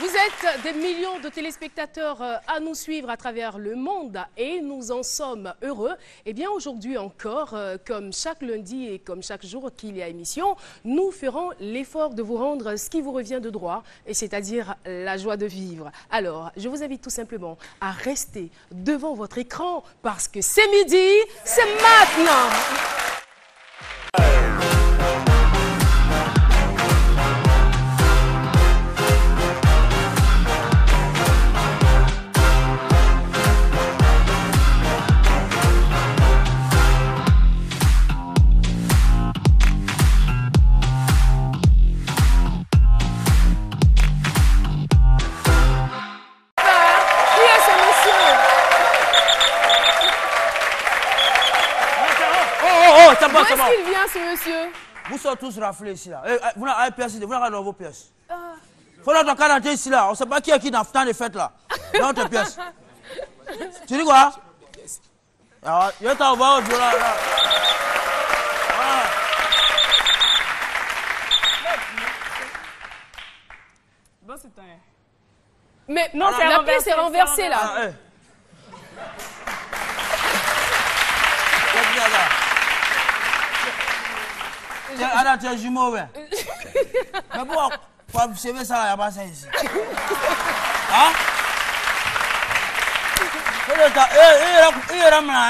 Vous êtes des millions de téléspectateurs à nous suivre à travers le monde et nous en sommes heureux. Eh bien aujourd'hui encore, comme chaque lundi et comme chaque jour qu'il y a émission, nous ferons l'effort de vous rendre ce qui vous revient de droit, et c'est-à-dire la joie de vivre. Alors, je vous invite tout simplement à rester devant votre écran parce que c'est midi, c'est maintenant. Où est-ce qu'il vient, ce monsieur? Vous sont tous raflés ici, là. Vous n'avez pas de pièces, vous n'avez pas dans vos pièces. Il faut notre canadier ici, là. On ne sait pas qui est qui dans le temps de fête, là. Dans notre pièce. Tu dis quoi? Alors, je t'envoie au bureau, là. Voilà. Bon, c'est un... Mais non, la pièce est renversée, là. Ah, hey. Ada, tu es jumeau, ouais. Mais pourquoi vous savez ça, il n'y a pas ça ici. Hein? Il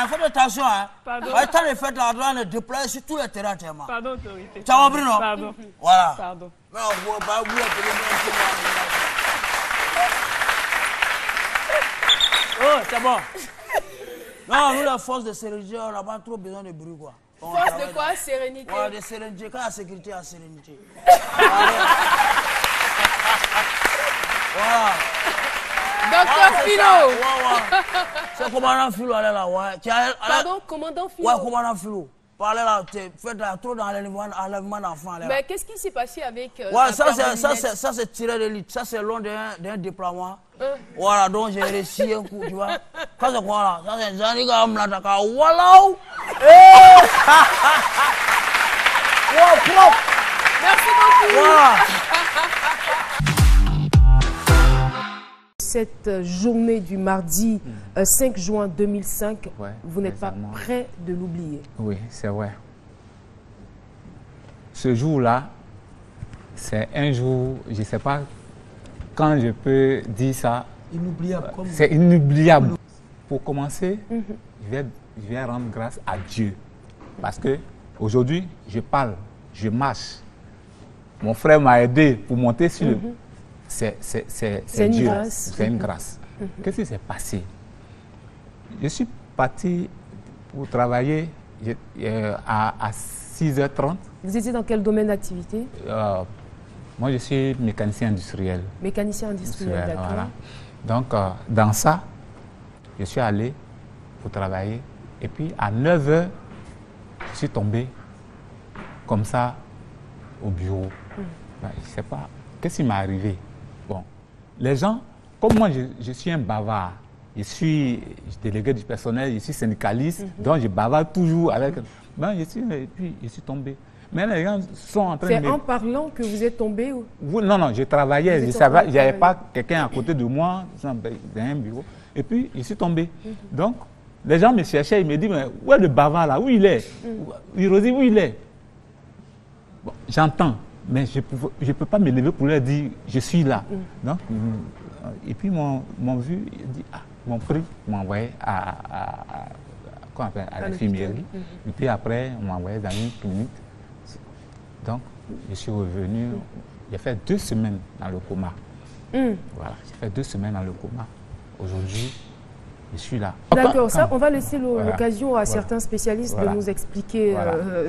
faut attention, hein. Pardon. Le temps de fête, là, on doit le déployer sur tous les terrains, tellement. Pardon, autorité. Tu as compris, non? Pardon. Voilà. Pardon. Mais on ne voit pas, vous êtes oh, c'est bon. Non, nous, la force de sérénité, on n'a pas trop besoin de bruit, quoi. Force de quoi? Sérénité. Ouais, de sérénité. Quand la sécurité, la sérénité. Voilà. Docteur Philo. C'est commandant Philo, elle est là, ouais. Pardon, commandant Philo. Ouais, commandant Philo. Parlez là, faites là, trop dans l'enlèvement d'enfants. Mais qu'est-ce qui s'est passé avec... ouais, ça c'est tiré d'élite. Ça, c'est long d'un déploiement. Voilà, donc j'ai réussi un coup, tu vois. Ça, c'est quoi là? Ça, c'est Zanika Mlataka. Voilà! Wow, propre! Merci beaucoup. Voilà. Cette journée du mardi 5 juin 2005, ouais, vous n'êtes pas prêt de l'oublier. Oui, c'est vrai. Ce jour-là, c'est un jour, je ne sais pas quand je peux dire ça. Inoubliable. C'est inoubliable. Pour commencer, je vais rendre grâce à Dieu. Parce que aujourd'hui, je parle, je marche. Mon frère m'a aidé pour monter sur le... C'est Dieu. C'est une grâce. Qu'est-ce qui s'est passé? Je suis parti pour travailler à 6h30. Vous étiez dans quel domaine d'activité? Moi, je suis mécanicien industriel. Mécanicien industriel, d'accord. Voilà. Donc, dans ça, je suis allé pour travailler. Et puis, à 9h, je suis tombé comme ça au bureau. Ben, je ne sais pas. Qu'est-ce qui m'est arrivé? Bon, les gens, comme moi, je suis un bavard. Je suis délégué du personnel, je suis syndicaliste, donc je bavarde toujours avec... Ben, et puis, je suis tombé. Mais les gens sont en train de... C'est en parlant que vous êtes tombé ou... Non, je travaillais, je savais, il n'y avait pas quelqu'un à côté de moi, dans un bureau. Et puis, je suis tombé. Donc, les gens me cherchaient, ils me disent, mais où est le bavard là? Où il est? Hirozi, où il est? Bon, j'entends, mais je ne peux pas me lever pour leur dire, je suis là. Donc, et puis, m'ont vu, ils dit, ah, mon prix m'a envoyé à l'infirmerie. Et puis après, on m'a envoyé dans une clinique. Donc, je suis revenu, j'ai fait 2 semaines dans le coma. Voilà, j'ai fait 2 semaines dans le coma. Aujourd'hui, je suis là. D'accord, ça, on va laisser l'occasion à certains spécialistes de nous expliquer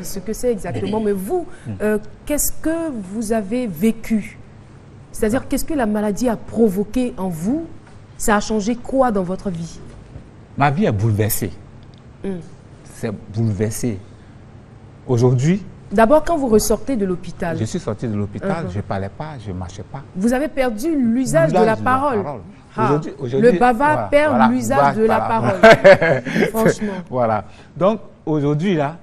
ce que c'est exactement. Mais vous, qu'est-ce que vous avez vécu? C'est-à-dire, qu'est-ce que la maladie a provoqué en vous? Ça a changé quoi dans votre vie? Ma vie est bouleversée. C'est bouleversé. Aujourd'hui... D'abord, quand vous ressortez de l'hôpital... Je suis sorti de l'hôpital, je ne parlais pas, je ne marchais pas. Vous avez perdu l'usage de la parole. Aujourd'hui, le bavard perd l'usage de la parole. Franchement. Voilà. Donc, aujourd'hui, là,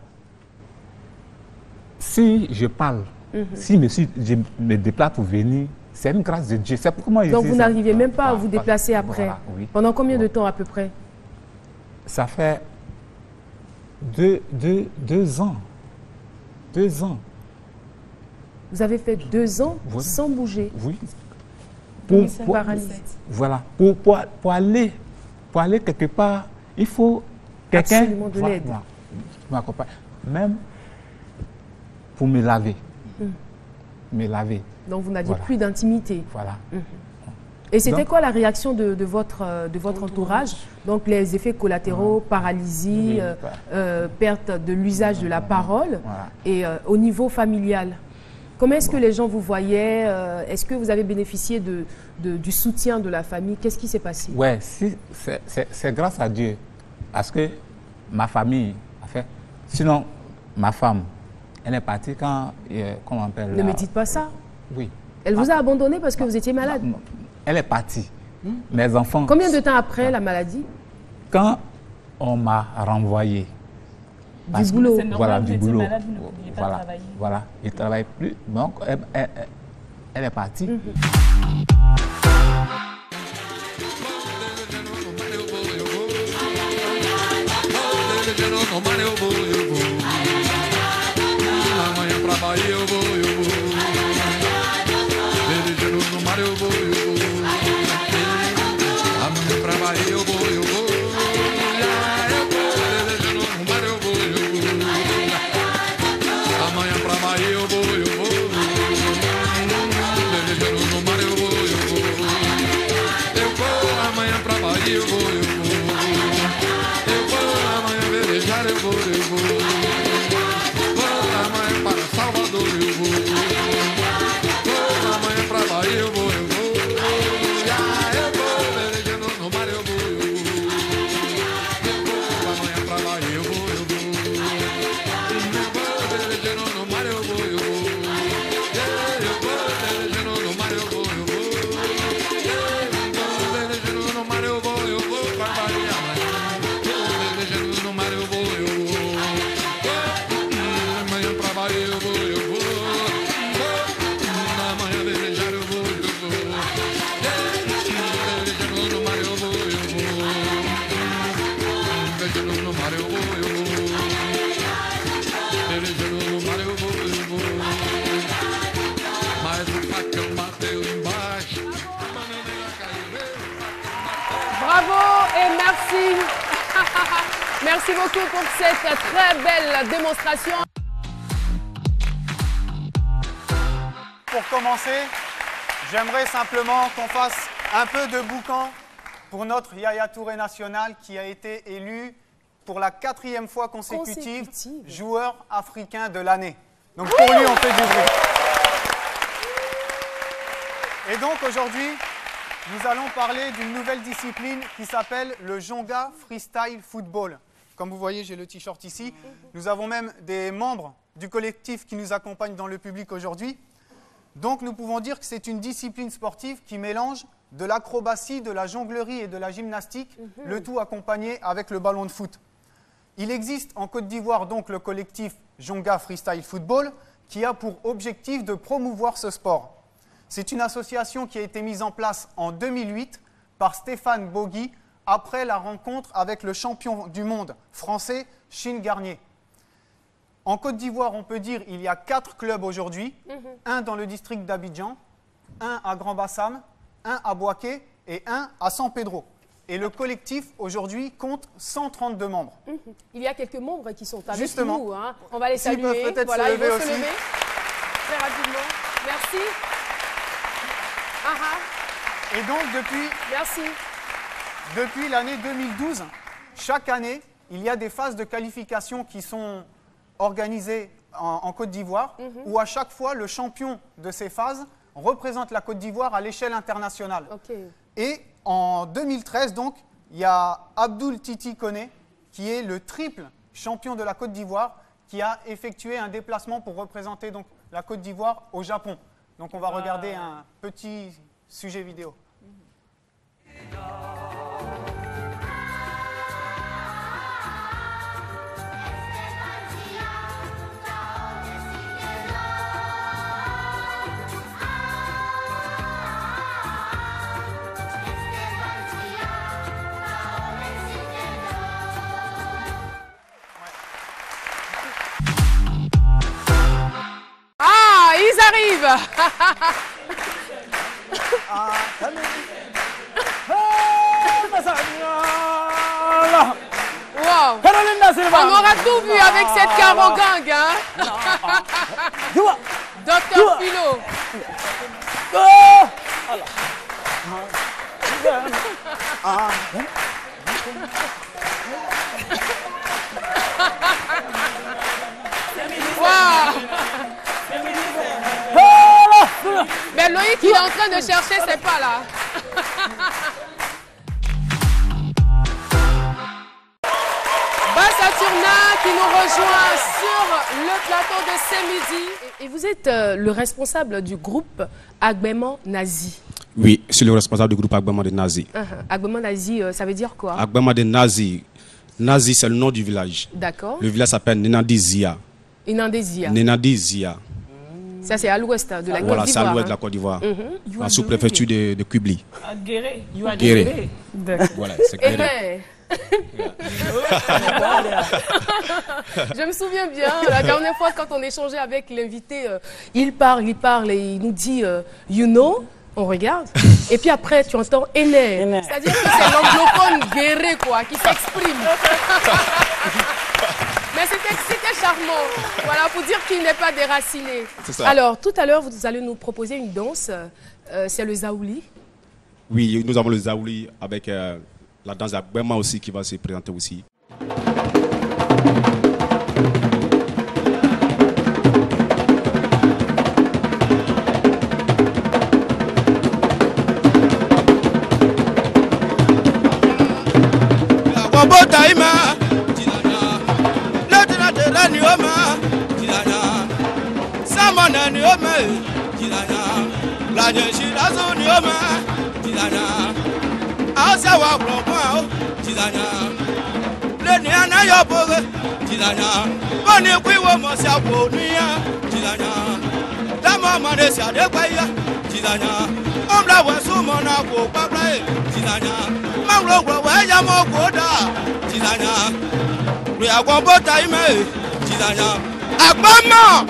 si je parle, si je me déplace pour venir, C'est une grâce de Dieu. C'est pourquoi Donc vous n'arriviez même pas à vous déplacer après. Voilà, oui. Pendant combien de temps à peu près? Ça fait 2 ans. 2 ans. Vous avez fait 2 ans Voilà. sans bouger. Oui. Paralysé. Voilà. Pour aller quelque part, il faut quelqu'un Absolument de l'aide. Voilà, qui m'accompagne. Même pour me laver. Me laver. Donc vous n'aviez Voilà. plus d'intimité. Voilà. Et c'était Donc- quoi la réaction de votre entourage? Donc les effets collatéraux, paralysie, Oui, perte de l'usage de la parole. Voilà. Et au niveau familial, comment est-ce que les gens vous voyaient? Est-ce que vous avez bénéficié du soutien de la famille? Qu'est-ce qui s'est passé? Ouais, si, c'est grâce à Dieu. Parce que ma famille, en fait, sinon, ma femme, elle est partie quand, comment on appelle Ne me dites pas ça. Oui. Elle vous a abandonné parce que vous étiez malade. Elle est partie. Mes enfants. Combien de temps après la maladie? Quand on m'a renvoyé. Du boulot. C'est normal, Voilà, vous du étiez boulot. malade, vous ne pouviez pas Voilà, travailler. voilà. Il ne travaille plus. Donc, elle est partie. Amanhã pra Bahia eu vou. Velejando no mar eu vou. Amanhã pra Bahia eu vou. Velejando no mar eu vou. Amanhã pra Bahia eu vou. Velejando no mar eu vou. Eu vou amanhã pra Bahia eu vou. Eu vou amanhã velejar eu vou. Amanhã para Salvador eu vou. Amanhã pra Bahia eu vou. Eu vou velejando no mar eu vou. Eu vou amanhã pra Bahia eu vou. Eu vou velejando no mar eu vou. Eu vou velejando no mar eu vou. Eu vou velejando no mar eu vou. Eu vou pra Bahia amanhã. Velejando no mar eu vou. Amanhã pra Bahia eu vou. Amanhã velejar eu vou. Velejando no mar eu vou. Velejando no mar eu vou. Velejando no mar eu vou. Mas o facão bateu embaixo. A bananeira caiu. Bravo et merci. Merci beaucoup pour cette très belle démonstration. Pour commencer, j'aimerais simplement qu'on fasse un peu de boucan pour notre Yaya Touré national qui a été élu pour la 4e fois consécutive joueur africain de l'année. Donc pour lui, on fait du bruit. Et donc aujourd'hui, nous allons parler d'une nouvelle discipline qui s'appelle le Jonga Freestyle Football. Comme vous voyez, j'ai le t-shirt ici. Nous avons même des membres du collectif qui nous accompagnent dans le public aujourd'hui. Donc nous pouvons dire que c'est une discipline sportive qui mélange de l'acrobatie, de la jonglerie et de la gymnastique, le tout accompagné avec le ballon de foot. Il existe en Côte d'Ivoire donc le collectif Jonga Freestyle Football qui a pour objectif de promouvoir ce sport. C'est une association qui a été mise en place en 2008 par Stéphane Boguy après la rencontre avec le champion du monde français, Chine Garnier. En Côte d'Ivoire, on peut dire qu'il y a 4 clubs aujourd'hui, un dans le district d'Abidjan, un à Grand-Bassam, un à Boaké et un à San Pedro. Et le collectif aujourd'hui compte 132 membres. Il y a quelques membres qui sont avec Justement. nous. Hein. On va les S'ils saluer. peuvent peut-être Voilà, se ils lever vont se aussi. lever très rapidement. Merci. Et donc Merci. depuis l'année 2012, chaque année, il y a des phases de qualification qui sont organisées en Côte d'Ivoire, où à chaque fois, le champion de ces phases représente la Côte d'Ivoire à l'échelle internationale. Ok. Et en 2013, donc, il y a Abdoul Titi Koné, qui est le triple champion de la Côte d'Ivoire, qui a effectué un déplacement pour représenter donc, la Côte d'Ivoire au Japon. Donc on va regarder un petit sujet vidéo. Wow. On aura tout vu avec cette carogangue, hein. Docteur Philo. Wow. Mais Loïc, il est en train de chercher ses pas là. Bassaturna qui nous rejoint sur le plateau de ce midi. Et vous êtes le responsable du groupe Agbaiman Nazi. Oui, je suis le responsable du groupe Agbaiman des Nazis. Agbaiman Nazi, ça veut dire quoi? Agbaiman des Nazis. Nazi, c'est le nom du village. D'accord. Le village s'appelle Nenandizia. Nenandizia. Nenandizia. Ça, c'est à l'ouest de la Côte d'Ivoire. Voilà, c'est à l'ouest de la Côte d'Ivoire. La sous-préfecture de Kubli. À Guéré. Guéré. Voilà, c'est Guéré. Je me souviens bien, la dernière fois quand on échangeait avec l'invité, il parle et il nous dit you know, on regarde, et puis après tu entends Ene. C'est-à-dire que c'est l'anglophone guéré quoi, qui s'exprime. Mais c'était charmant, voilà, pour dire qu'il n'est pas déraciné. Alors, tout à l'heure, vous allez nous proposer une danse, c'est le Zaouli. Oui, nous avons le Zaouli avec la danse d'Agbaiman aussi qui va se présenter aussi. Agbaiman!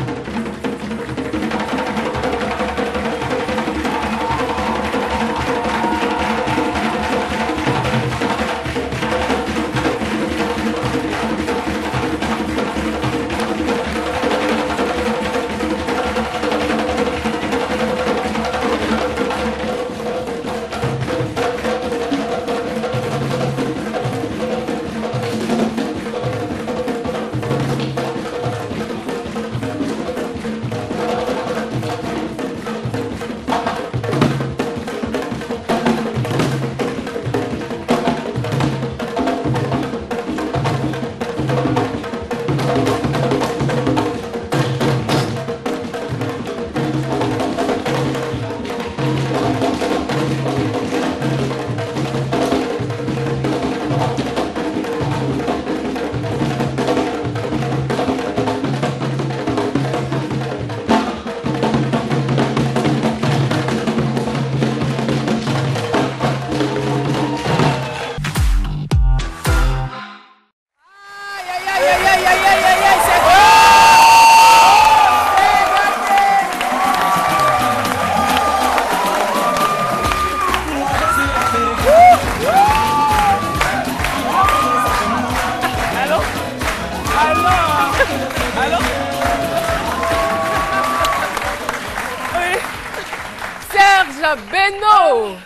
Beno!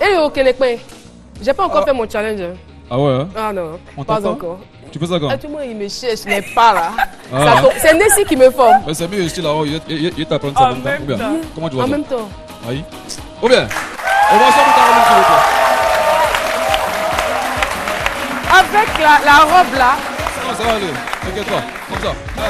Eh oh, Kenekpe, j'ai pas encore fait mon challenge. Ah ouais hein? Ah non, on pas encore. Tu fais ça quand? Ah, tout le monde il me cherche, mais pas là. C'est Nessie qui me forme. Mais c'est mieux ici là-haut, il t'apprend ça en même temps. Comment tu vois ça? En ça? même temps. Aïe. Ou bien, on va ensemble t'arrêter s'il vous plaît. Avec la robe là. Non, ça va aller, t'inquiète-toi, comme ça. Ah.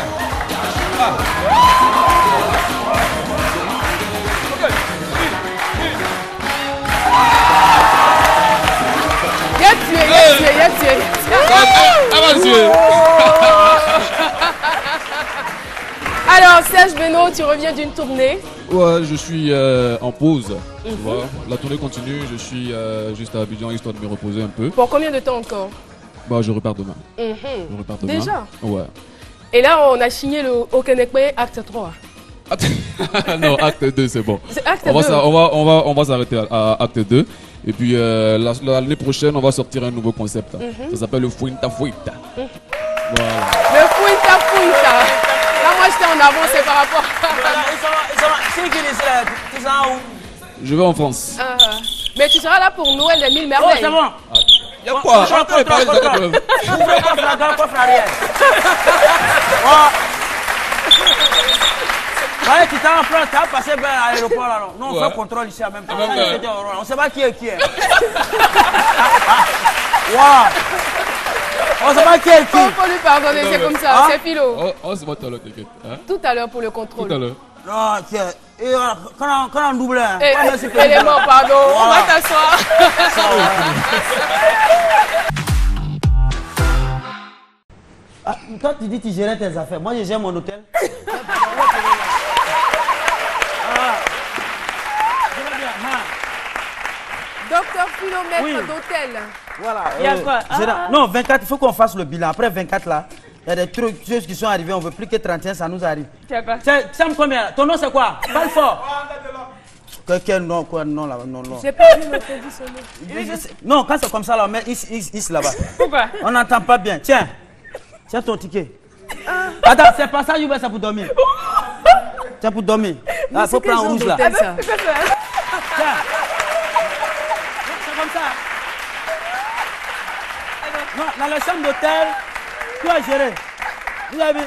Il a tué. Alors Serge Beno, tu reviens d'une tournée? Ouais, je suis en pause. Tu vois, la tournée continue, je suis juste à Abidjan histoire de me reposer un peu. Pour combien de temps encore? Bah, je repars demain. Je repars demain. Déjà? Ouais. Et là, on a signé le Okenekpe Acte 3. Non, acte 2, c'est bon. Acte On 2. va s'arrêter à acte 2. Et puis l'année prochaine, on va sortir un nouveau concept. Ça s'appelle le Fuinta Fuita. Voilà. Le Fuinta Fuita. Là, moi, j'étais en avance par rapport. C'est qui les là? Je vais en France. Mais tu seras là pour Noël des 1000 Oh, merveilles. c'est bon. Il y a quoi? Ouvrez coffre la gare, coffre arrière. Ouais, tu t'en prends, tu as passé bien à l'aéroport là, non? Non, on fait contrôle ici en même temps. On ne sait pas qui est qui est. Waouh! On ne sait pas qui est qui. Faut lui pardonner, c'est comme ça, c'est philo. Oh, c'est bon, tout à l'heure, t'inquiète. Tout à l'heure pour le contrôle. Tout à l'heure. Non, tiens. Et quand on double, hein. Élément, pardon, on va t'asseoir. Ah, toi, tu dis que tu gérais tes affaires. Moi, je gère mon hôtel. Docteur Philomètre Oui. d'hôtel. Voilà. Il y a quoi? Non, 24, il faut qu'on fasse le bilan. Après 24, là, il y a des trucs, choses qui sont arrivés. On ne veut plus que 31, ça nous arrive. Tu as quoi? Ça me combien? Ton nom, c'est quoi? Parle fort. Quel nom, quoi? Non, là, non, non. J'ai pas vu le positionner. Non, quand c'est comme ça, là, on met is là-bas. Pourquoi? On n'entend pas bien. Tiens. Tiens ton ticket. Attends, c'est pas ça, Youba, c'est pour dormir. C'est pour dormir. Il faut prendre rouge là. Hôtel, ça. Tiens. C'est comme ça. Non, dans la chambre d'hôtel, tu as géré. Vous avez vu?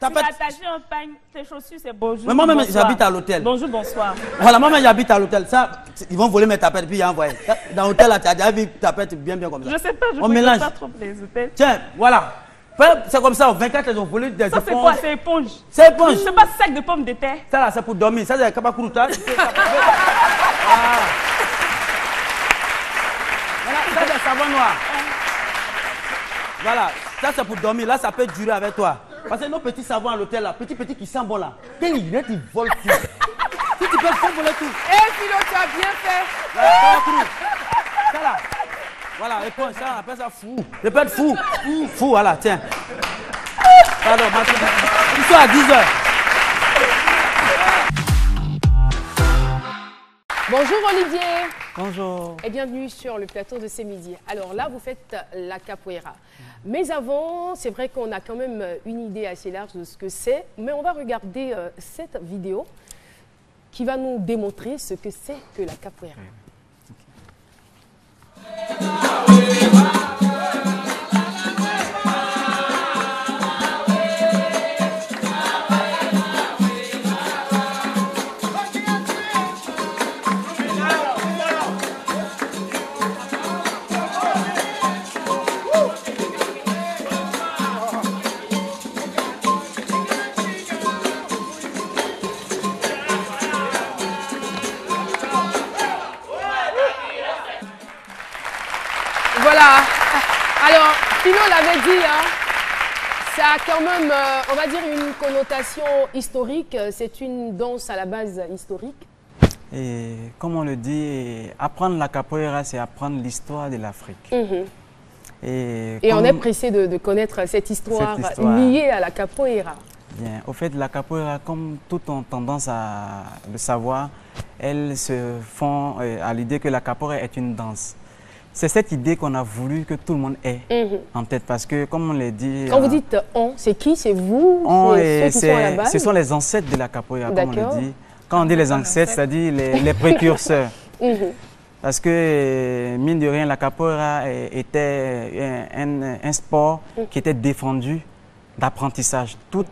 Tu m'as attaché en pagne, tes chaussures, c'est bonjour. Mais moi-même, bonsoir. j'habite à l'hôtel. Bonjour, bonsoir. Voilà, moi-même, j'habite à l'hôtel. Ça, ils vont voler mes tapettes, puis ils envoient. Dans l'hôtel, là, tu as déjà vu tapettes bien comme ça. Je sais pas, je On ne mélange. pas trop les hôtels. Tiens, voilà. C'est comme ça, au 24, ils ont volé des Ça, éponges. c'est quoi? C'est éponge. C'est éponge. C'est pas sac de pommes de terre. Ça, là, c'est pour dormir. Ça, c'est Kabakuruta. Voilà, ça, c'est savon noir. Voilà, ça, c'est pour dormir. Là, ça peut durer avec toi. Parce que nos petits savons à l'hôtel, là, petit qui sent bon, là, quand ils viennent, ils volent tout. Si tu peux voler tout. Eh, Philo, tu as bien fait. Là, ça, là. Voilà, éponge, ça, on appelle ça fou. Répète fou. Fou, voilà, tiens. Pardon, maintenant. Ils sont à 10h. Bonjour Olivier. Bonjour. Et bienvenue sur le plateau de ce midi. Alors là, vous faites la capoeira. Mais avant, c'est vrai qu'on a quand même une idée assez large de ce que c'est. Mais on va regarder cette vidéo qui va nous démontrer ce que c'est que la capoeira. Voilà. Alors, Philo l'avait dit, hein, ça a quand même, on va dire, une connotation historique. C'est une danse à la base historique. Et comme on le dit, apprendre la capoeira, c'est apprendre l'histoire de l'Afrique. Et on est pressé de connaître cette histoire liée à la capoeira. Bien. Au fait, la capoeira, comme tout ont tendance à le savoir, elles se font à l'idée que la capoeira est une danse. C'est cette idée qu'on a voulu que tout le monde ait en tête parce que, comme on l'a dit... Quand vous dites on, c'est qui? C'est vous? C'est ceux qui sont à la base? Ce sont les ancêtres de la capoeira, comme on le dit. Quand on dit les ancêtres, c'est-à-dire les précurseurs. Parce que, mine de rien, la capoeira était un sport qui était défendu d'apprentissage. Tout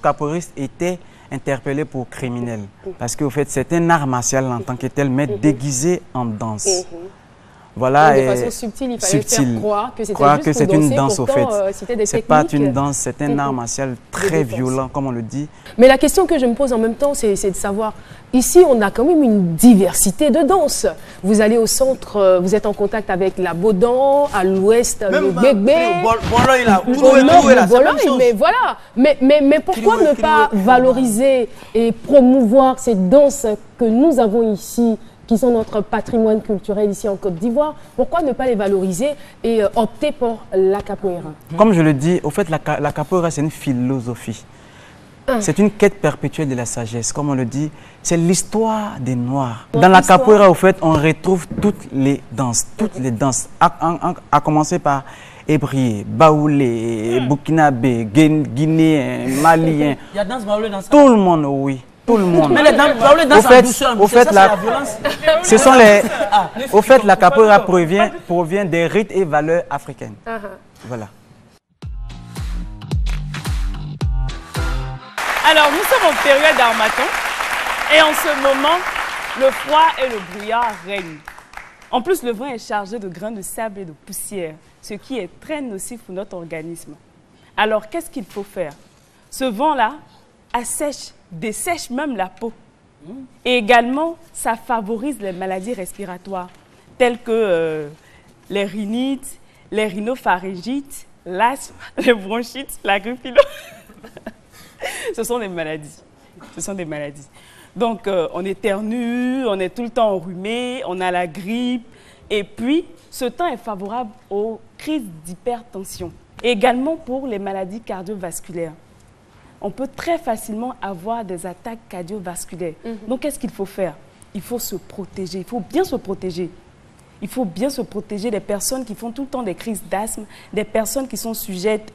capoeiriste était interpellé pour criminel. Parce qu'au fait, c'est un art martial en tant que tel, mais déguisé en danse. Voilà, de façon subtile, il fallait faire croire que c'était une danse, au fait. C'est pas une danse, c'est un art martial très violent, comme on le dit. Mais la question que je me pose en même temps, c'est de savoir, ici, on a quand même une diversité de danses. Vous allez au centre, vous êtes en contact avec la Bodan, à l'ouest, le Gbegbe, mais voilà. Mais pourquoi ne pas valoriser et promouvoir ces danses que nous avons ici, qui sont notre patrimoine culturel ici en Côte d'Ivoire? Pourquoi ne pas les valoriser et opter pour la capoeira? Comme je le dis, au fait, la capoeira, c'est une philosophie. C'est une quête perpétuelle de la sagesse, comme on le dit. C'est l'histoire des Noirs. Dans la capoeira, au fait, on retrouve toutes les danses, à commencer par Ébrié, Baoulé, Burkinabé, Guinéen, Malien. Il y a danse Baoulé dans ça. Tout le monde, oui. Tout le monde. Mais les Baoulé dansent en douceur, au fait, ça, c'est la violence. Ce sont les... Au fait, la capoeira provient des rites et valeurs africaines. Voilà. Alors, nous sommes en période d'Harmattan et en ce moment, le froid et le brouillard règnent. En plus, le vent est chargé de grains de sable et de poussière, ce qui est très nocif pour notre organisme. Alors, qu'est-ce qu'il faut faire? Ce vent-là dessèche même la peau. Et également, ça favorise les maladies respiratoires, telles que les rhinites, les rhinopharyngites, l'asthme, les bronchites, la grippe. Ce sont des maladies. Ce sont des maladies. Donc, on éternue, on est tout le temps enrhumé, on a la grippe. Et puis, ce temps est favorable aux crises d'hypertension. Et également pour les maladies cardiovasculaires. On peut très facilement avoir des attaques cardiovasculaires. Donc, qu'est-ce qu'il faut faire? Il faut se protéger. Il faut bien se protéger. Il faut bien se protéger des personnes qui font tout le temps des crises d'asthme, des personnes qui sont sujettes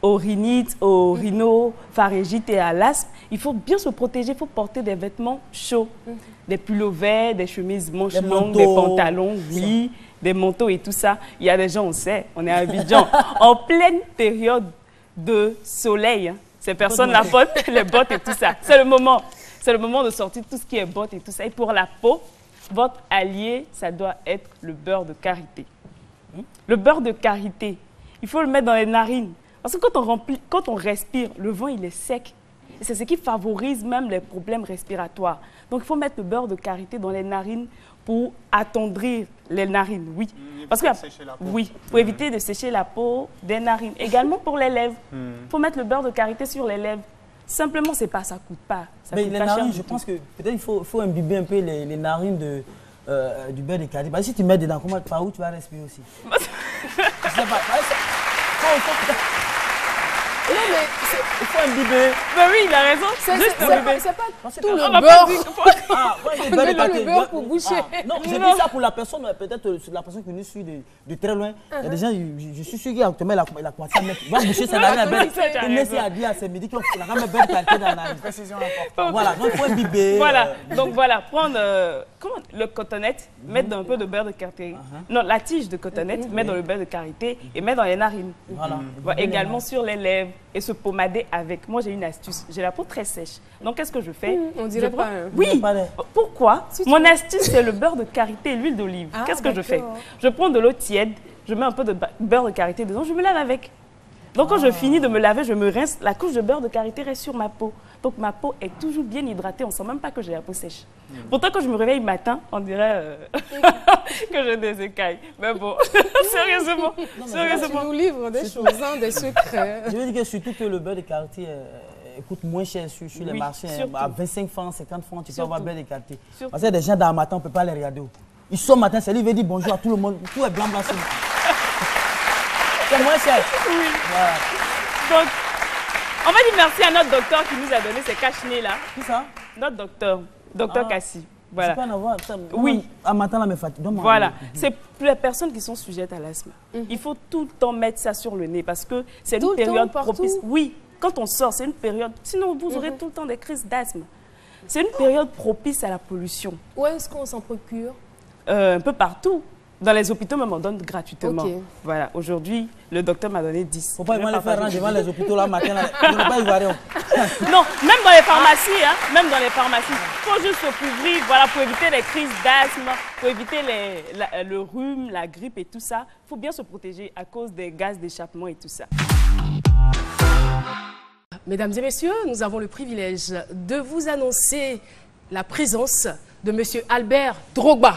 aux rhinites, aux rhinopharyngites et à l'asthme. Il faut bien se protéger, il faut porter des vêtements chauds, des pullovers, des chemises manches longues, des pantalons, oui, des manteaux et tout ça. Il y a des gens, on sait, on est à Abidjan, en pleine période de soleil. Ces personnes-là portent les bottes et tout ça. C'est le moment de sortir tout ce qui est bottes et tout ça. Et pour la peau, votre allié, ça doit être le beurre de karité. Le beurre de karité, il faut le mettre dans les narines. Parce que quand on respire, le vent, il est sec. Et c'est ce qui favorise même les problèmes respiratoires. Donc, il faut mettre le beurre de karité dans les narines pour attendrir les narines, oui. Parce que, oui, pour éviter de sécher la peau des narines. Également pour les lèvres. Il faut mettre le beurre de karité sur les lèvres. Simplement, c'est pas, ça coûte pas. Ça mais coûte les pas narines, cher je pense que peut-être il faut imbiber un peu les narines du beurre de karité. Parce que si tu mets dedans, par où tu vas respirer aussi? Je sais pas. Non, mais il faut imbiber. Mais oui, il a raison. C'est pas tout le beurre. Le beurre pour boucher. Non, j'ai dit ça pour la personne, peut-être la personne qui nous suit de très loin. Il y a des gens, je suis sûr qu'il a commencé à mettre. Il va boucher sa narine à beurre. Il laisse à dire à ses midi qu'il va mettre beurre de karité dans la narine. Précision importante. Voilà, donc il faut imbiber. Voilà, donc voilà, prendre le cotonnette, mettre dans un peu de beurre de karité. Non, la tige de cotonnette, mettre dans le beurre de karité et mettre dans les narines. Voilà. Également sur les lèvres et se pommader avec. Moi, j'ai une astuce. J'ai la peau très sèche. Donc, qu'est-ce que je fais? On dirait pas. Oui. Pourquoi? Mon astuce, c'est le beurre de karité et l'huile d'olive. Qu'est-ce que je fais? Je prends de l'eau tiède, je mets un peu de beurre de karité dedans, je me lave avec. Donc, quand je finis de me laver, je me rince. La couche de beurre de karité reste sur ma peau. Donc, ma peau est toujours bien hydratée. On ne sent même pas que j'ai la peau sèche. Pourtant, quand je me réveille le matin, on dirait que j'ai des écailles. Mais bon, sérieusement. Tu nous livres des choses, des secrets. Je veux dire que surtout que le beurre de karité coûte moins cher sur les marchés. À 25 francs, 50 francs, tu peux avoir beurre de karité. Parce qu'il y a des gens dans le matin, on ne peut pas les regarder. Ils sont matin, c'est lui, il veut dire bonjour à tout le monde. Tout est blanc. C'est moins cher. Oui. Voilà. Donc, on va dire merci à notre docteur qui nous a donné ces cache-nez là. Qui ça? Notre docteur Cassie. Voilà. Je peux en avoir. Oui. Un matin, là, me fatigue. Voilà. C'est pour les personnes qui sont sujettes à l'asthme. Il faut tout le temps mettre ça sur le nez parce que c'est une période propice. Oui. Quand on sort, c'est une période. Sinon, vous aurez tout le temps des crises d'asthme. C'est une période propice à la pollution. Où est-ce qu'on s'en procure? Un peu partout. Dans les hôpitaux, même, on donne gratuitement. Voilà. Aujourd'hui, le docteur m'a donné 10. Faut pas les faire rendre devant les hôpitaux là matin. On n'est pas ivoirien. Non, même dans les pharmacies, hein, même dans les pharmacies. Il faut juste se couvrir, voilà, pour éviter les crises d'asthme, pour éviter le rhume, la grippe et tout ça. Il faut bien se protéger à cause des gaz d'échappement et tout ça. Mesdames et messieurs, nous avons le privilège de vous annoncer la présence de M. Albert Drogba.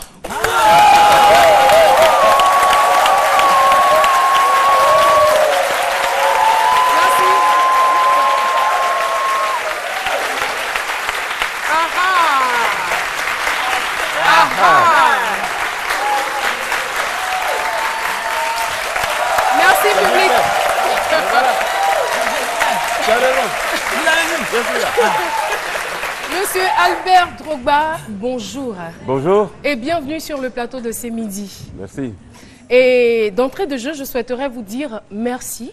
Merci public. Vous avez vu? Monsieur Albert Drogba, bonjour. Bonjour. Et bienvenue sur le plateau de C'est Midi. Merci. Et d'entrée de jeu, je souhaiterais vous dire merci.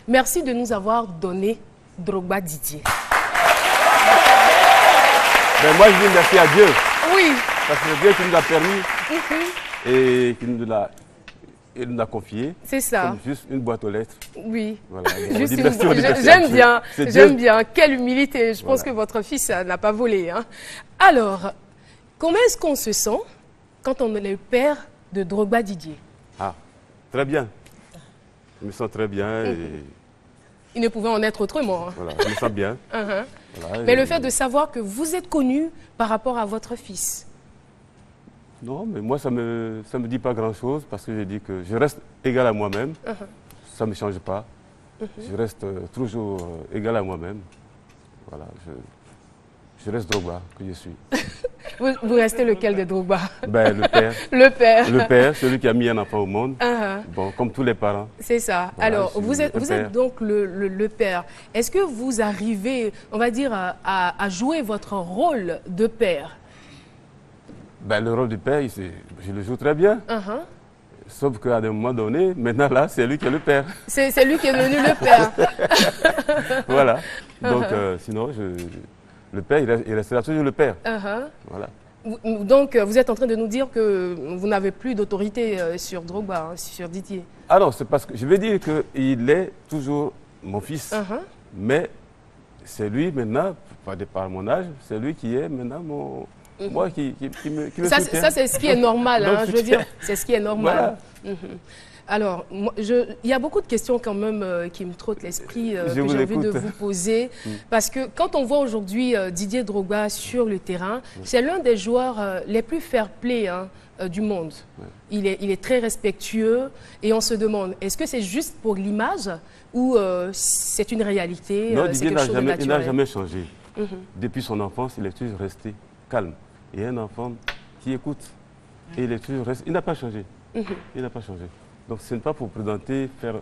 Merci de nous avoir donné Drogba Didier. Ben moi, je dis merci à Dieu. Oui. Parce que c'est Dieu qui nous a permis et qui nous l'a confié. C'est ça. Comme juste une boîte aux lettres. Oui. Voilà. J'aime bien. Quelle humilité. Je pense que votre fils n'a pas volé. Hein. Alors, comment est-ce qu'on se sent quand on est le père de Drogba Didier? Ah, très bien. Je me sens très bien. Et... Il ne pouvait en être autrement. Hein. Voilà, je me sens bien. Voilà, mais le fait de savoir que vous êtes connu par rapport à votre fils. Non, mais moi, ça me dit pas grand-chose parce que je dis que je reste égal à moi-même. Ça ne me change pas. Je reste toujours égal à moi-même. Voilà, je reste Drogba, que je suis. Vous restez lequel de Drogba? Ben, le père. Le père. Le père, celui qui a mis un enfant au monde. Bon, comme tous les parents. C'est ça. Voilà, alors, vous êtes donc le père. Est-ce que vous arrivez, on va dire, à jouer votre rôle de père? Ben, le rôle du père, je le joue très bien. Sauf qu'à un moment donné, maintenant là, c'est lui qui est le père. C'est lui qui est devenu le père. Voilà. Donc, sinon, le père, il restera toujours le père. Voilà. Donc, vous êtes en train de nous dire que vous n'avez plus d'autorité sur Drogba, hein, sur Didier. Alors, c'est parce que je veux dire qu'il est toujours mon fils. Mais c'est lui maintenant, par mon âge, c'est lui qui est maintenant mon... Moi qui me ça, soutient. Ça, c'est ce qui est normal, hein, je veux dire, c'est ce qui est normal. Voilà. Alors, il y a beaucoup de questions quand même qui me trottent l'esprit, que j'ai envie de vous poser. Parce que quand on voit aujourd'hui Didier Drogba sur le terrain, c'est l'un des joueurs les plus fair-play du monde. Il est très respectueux et on se demande, est-ce que c'est juste pour l'image ou c'est une réalité? Non, Didier il n'a jamais changé. Depuis son enfance, il est toujours resté calme. Et un enfant qui écoute. Et il est toujours resté. Il n'a pas changé. Il n'a pas changé. Donc ce n'est pas pour présenter, faire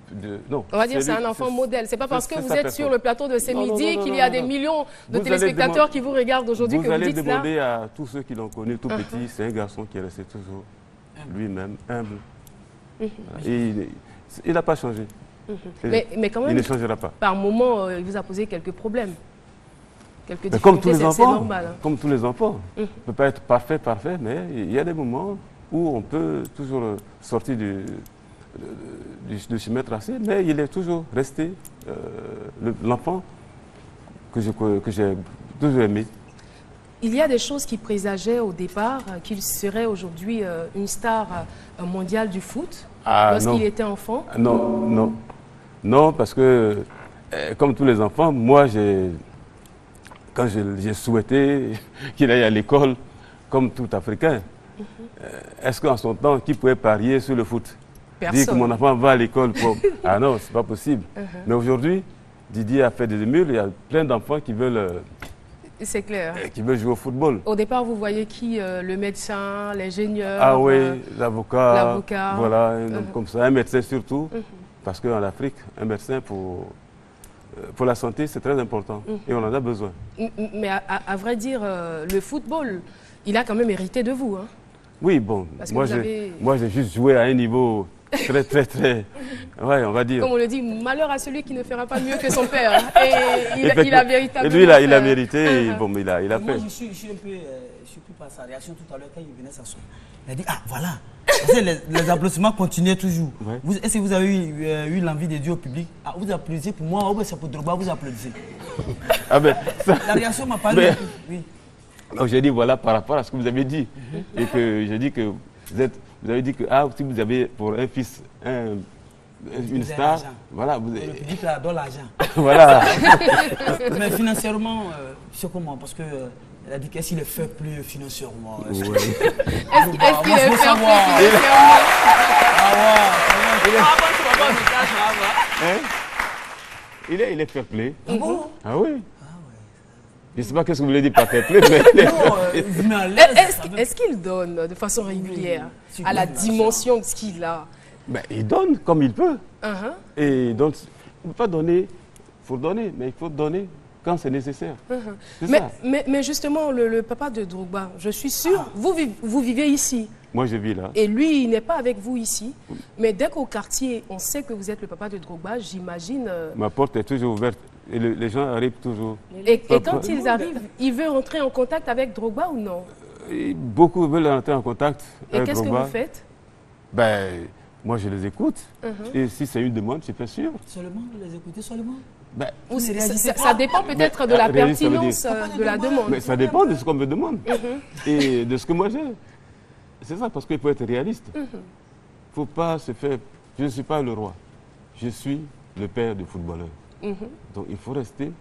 de... Non. On va dire que c'est un enfant modèle. C'est pas parce que vous êtes sur le plateau de C'est Midi qu'il y a des millions de téléspectateurs qui vous regardent aujourd'hui que vous dites ça. Vous allez demander à tous ceux qui l'ont connu tout petit, c'est un garçon qui est resté toujours lui-même, humble. Et il n'a pas changé. Mais quand même, il ne changera pas. Par moment, il vous a posé quelques problèmes. Mais comme tous les enfants, normal, hein. Comme tous les enfants, on ne peut pas être parfait, mais il y a des moments où on peut toujours sortir du chemin tracé, mais il est toujours resté l'enfant que j'ai toujours aimé. Il y a des choses qui présageaient au départ qu'il serait aujourd'hui une star mondiale du foot lorsqu'il était enfant. Non, parce que comme tous les enfants, moi quand j'ai souhaité qu'il aille à l'école comme tout Africain, est-ce qu'en son temps, qui pouvait parier sur le foot? Personne. Dire que mon enfant va à l'école pour... Ah non, c'est pas possible. Mais aujourd'hui, Didier a fait des émules, il y a plein d'enfants qui veulent... C'est clair. Qui veulent jouer au football. Au départ, vous voyez qui? Le médecin, l'ingénieur? Ah oui, l'avocat. Voilà, un homme comme ça, un médecin surtout. Parce qu'en Afrique, un médecin pour la santé, c'est très important. Et on en a besoin. Mais à vrai dire, le football, il a quand même hérité de vous. Hein? Oui, bon, moi j'ai juste joué à un niveau très, ouais, on va dire. Comme on le dit, malheur à celui qui ne fera pas mieux que son père. Hein? Et il a véritablement... Et lui, il a mérité, bon, mais il a fait. Moi, je suis un peu surpris par sa réaction tout à l'heure quand il venait s'asseoir. Il a dit, ah, voilà. Parce que les applaudissements continuaient toujours. Ouais. Est-ce que vous avez eu l'envie de dire au public, ah, vous applaudissez pour moi, ou c'est pour Drogba, vous applaudissez? Ah ben, la réaction m'a parlé. Oui. Donc j'ai dit, voilà, par rapport à ce que vous avez dit. Et que j'ai dit que vous avez dit que, ah, si vous avez pour un fils une star, voilà. Le public adore l'argent. Voilà. Mais financièrement, c'est comment? Parce que... Elle a dit qu'est-ce qu'il est fait plus financièrement. Est-ce qu'il est fait plus financièrement? Il est fair play. Ah bon? Ah oui. Je ne sais pas qu'est-ce que vous voulez dire par fair play, mais... Est-ce qu'il donne de façon régulière à la dimension de ce qu'il a? Ben, il donne comme il peut. Et donc, on ne peut pas donner, il faut donner, mais il faut donner quand c'est nécessaire. C'est ça. Mais justement, le papa de Drogba, je suis sûr, vous vivez ici. Moi, je vis là. Et lui, il n'est pas avec vous ici. Mais dès qu'au quartier, on sait que vous êtes le papa de Drogba, j'imagine... Ma porte est toujours ouverte et les gens arrivent toujours. Et quand ils arrivent, ils veulent entrer en contact avec Drogba ou non? Et beaucoup veulent entrer en contact avec Drogba. Et qu'est-ce que vous faites? Ben, moi, je les écoute. Et si c'est une demande, je suis sûr. Seulement les écouter, seulement Ben, ça dépend peut-être de la pertinence de la demande. Mais ça dépend de ce qu'on me demande et de ce que moi j'ai. C'est ça, parce qu'il faut être réaliste. Il ne faut pas se faire... Je ne suis pas le roi. Je suis le père du footballeur. Donc il faut rester...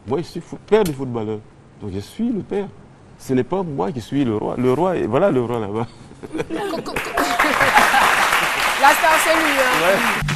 Moi, je suis père du footballeur. Donc je suis le père. Ce n'est pas moi qui suis le roi. Le roi, voilà le roi là-bas. La star, c'est lui. Hein. Ouais.